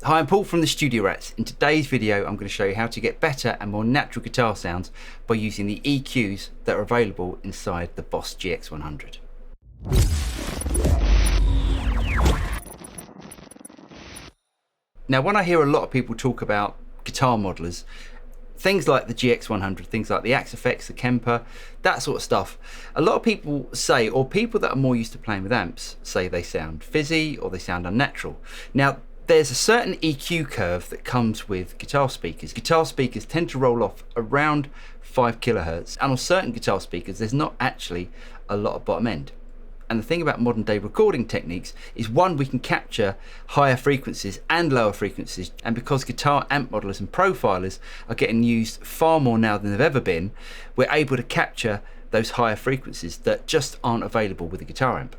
Hi, I'm Paul from the Studio Rats. In today's video, I'm going to show you how to get better and more natural guitar sounds by using the EQs that are available inside the Boss GX-100. Now, when I hear a lot of people talk about guitar modelers, things like the GX-100, things like the Axe-Fx, the Kemper, that sort of stuff, a lot of people say, or people that are more used to playing with amps, say they sound fizzy or they sound unnatural. Now, there's a certain EQ curve that comes with guitar speakers. Guitar speakers tend to roll off around 5 kilohertz, and on certain guitar speakers there's not actually a lot of bottom end. And the thing about modern day recording techniques is, one, we can capture higher frequencies and lower frequencies, and because guitar amp modelers and profilers are getting used far more now than they've ever been, we're able to capture those higher frequencies that just aren't available with a guitar amp.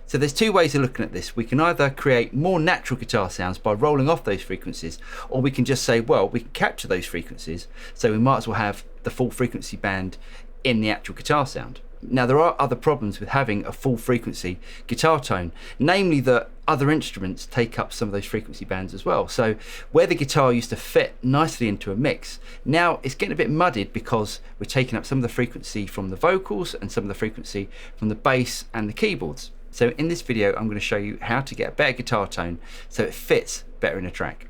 So there's two ways of looking at this. We can either create more natural guitar sounds by rolling off those frequencies, or we can just say, well, we can capture those frequencies, so we might as well have the full frequency band in the actual guitar sound. Now, there are other problems with having a full frequency guitar tone, namely that other instruments take up some of those frequency bands as well. So where the guitar used to fit nicely into a mix, now it's getting a bit muddied because we're taking up some of the frequency from the vocals and some of the frequency from the bass and the keyboards. So in this video, I'm going to show you how to get a better guitar tone so it fits better in a track.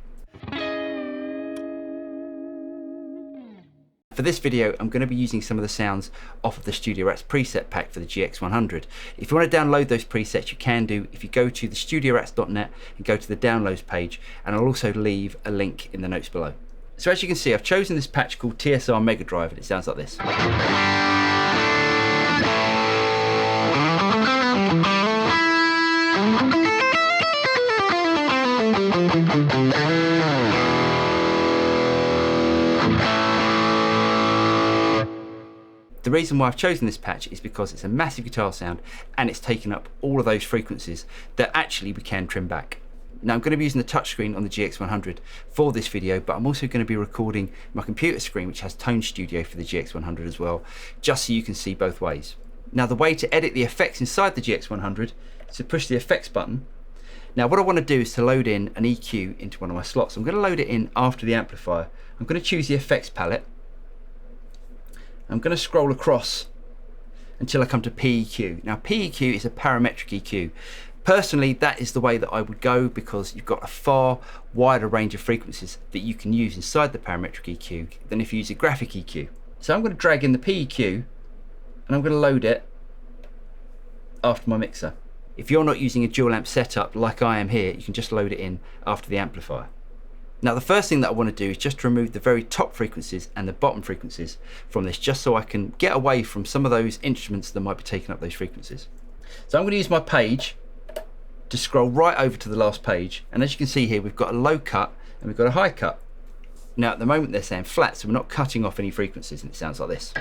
For this video, I'm going to be using some of the sounds off of the Studio Rats preset pack for the GX-100. If you want to download those presets, you can do if you go to thestudiorats.net and go to the downloads page, and I'll also leave a link in the notes below. So as you can see, I've chosen this patch called TSR Mega Drive, and it sounds like this. The reason why I've chosen this patch is because it's a massive guitar sound and it's taken up all of those frequencies that actually we can trim back. Now, I'm going to be using the touchscreen on the GX100 for this video, but I'm also going to be recording my computer screen, which has Tone Studio for the GX100 as well, just so you can see both ways. Now, the way to edit the effects inside the GX100 is to push the effects button. Now, what I want to do is to load in an EQ into one of my slots. I'm going to load it in after the amplifier. I'm going to choose the effects palette. I'm going to scroll across until I come to PEQ. Now, PEQ is a parametric EQ. Personally, that is the way that I would go because you've got a far wider range of frequencies that you can use inside the parametric EQ than if you use a graphic EQ. So I'm going to drag in the PEQ and I'm going to load it after my mixer. If you're not using a dual amp setup like I am here, you can just load it in after the amplifier. Now, the first thing that I want to do is just to remove the very top frequencies and the bottom frequencies from this, just so I can get away from some of those instruments that might be taking up those frequencies. So I'm going to use my page to scroll right over to the last page, and as you can see here, we've got a low cut and we've got a high cut. Now, at the moment they're saying flat, so we're not cutting off any frequencies, and it sounds like this.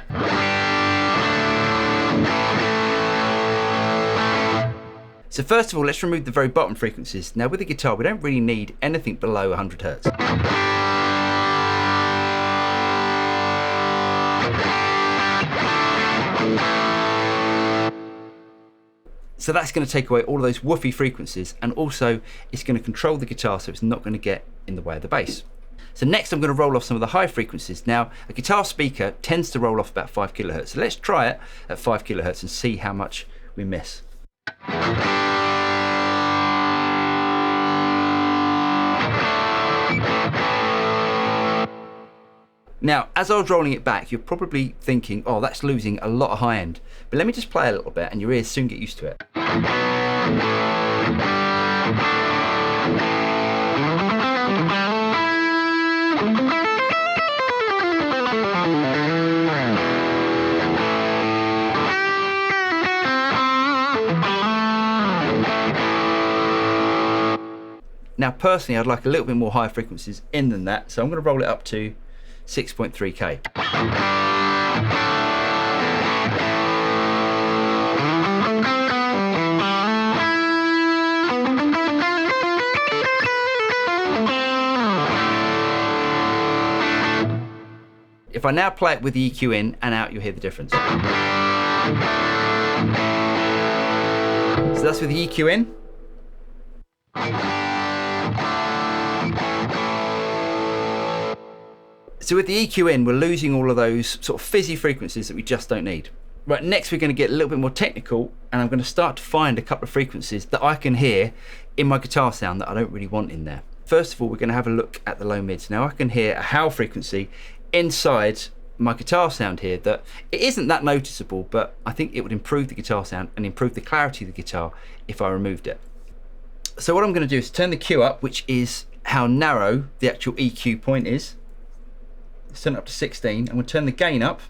So first of all, let's remove the very bottom frequencies. Now, with a guitar, we don't really need anything below 100 Hz. So that's going to take away all of those woofy frequencies, and also it's going to control the guitar so it's not going to get in the way of the bass. So next I'm going to roll off some of the high frequencies. Now, a guitar speaker tends to roll off about 5 kilohertz. So let's try it at 5 kilohertz and see how much we miss. Now, as I was rolling it back, you're probably thinking, oh, that's losing a lot of high end. But let me just play a little bit and your ears soon get used to it. Now, personally, I'd like a little bit more higher frequencies in than that, so I'm going to roll it up to 6.3K. If I now play it with the EQ in and out, you'll hear the difference. So that's with the EQ in. So with the EQ in, we're losing all of those sort of fizzy frequencies that we just don't need. Right, next we're going to get a little bit more technical, and I'm going to start to find a couple of frequencies that I can hear in my guitar sound that I don't really want in there. First of all, we're going to have a look at the low mids. Now I can hear a howl frequency inside my guitar sound here that it isn't that noticeable, but I think it would improve the guitar sound and improve the clarity of the guitar if I removed it. So what I'm going to do is turn the Q up, which is how narrow the actual EQ point is. Let's turn it up to 16. I'm going to turn the gain up.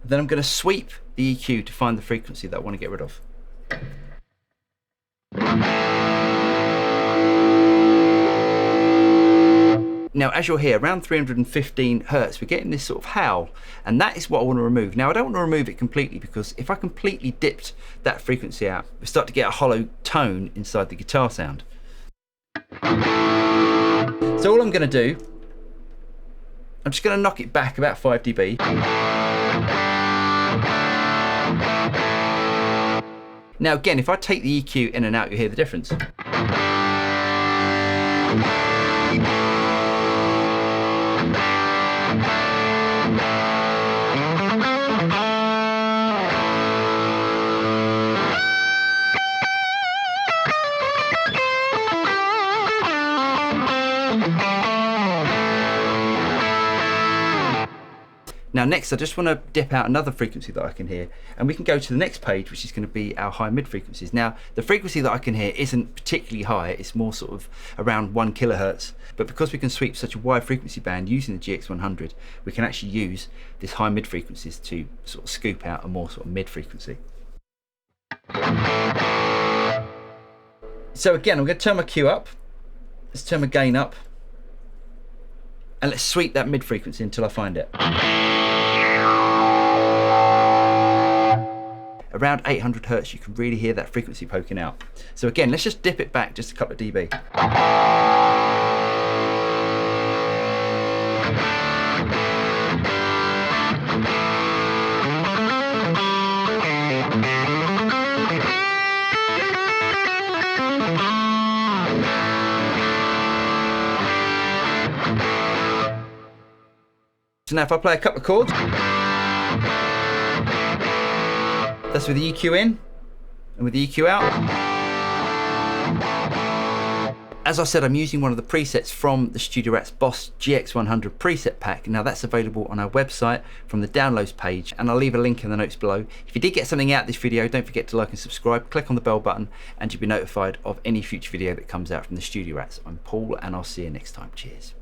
Then I'm going to sweep the EQ to find the frequency that I want to get rid of. Now, as you'll hear, around 315 Hertz, we're getting this sort of howl, and that is what I want to remove. Now, I don't want to remove it completely, because if I completely dipped that frequency out, we start to get a hollow tone inside the guitar sound. So all I'm going to do, I'm just going to knock it back about 5 dB. Now again, if I take the EQ in and out, you'll hear the difference. Now next, I just want to dip out another frequency that I can hear, and we can go to the next page, which is going to be our high mid frequencies. Now the frequency that I can hear isn't particularly high, it's more sort of around 1 kilohertz, but because we can sweep such a wide frequency band using the GX-100, we can actually use this high mid frequencies to sort of scoop out a more sort of mid frequency. So again, I'm going to turn my Q up, let's turn my gain up, and let's sweep that mid frequency until I find it. Around 800 Hertz, you can really hear that frequency poking out. So again, let's just dip it back just a couple of dB. So now if I play a couple of chords, that's with the EQ in and with the EQ out. As I said, I'm using one of the presets from the Studio Rats Boss GX-100 preset pack. Now that's available on our website from the downloads page, and I'll leave a link in the notes below. If you did get something out of this video, don't forget to like and subscribe, click on the bell button, and you'll be notified of any future video that comes out from the Studio Rats. I'm Paul, and I'll see you next time. Cheers.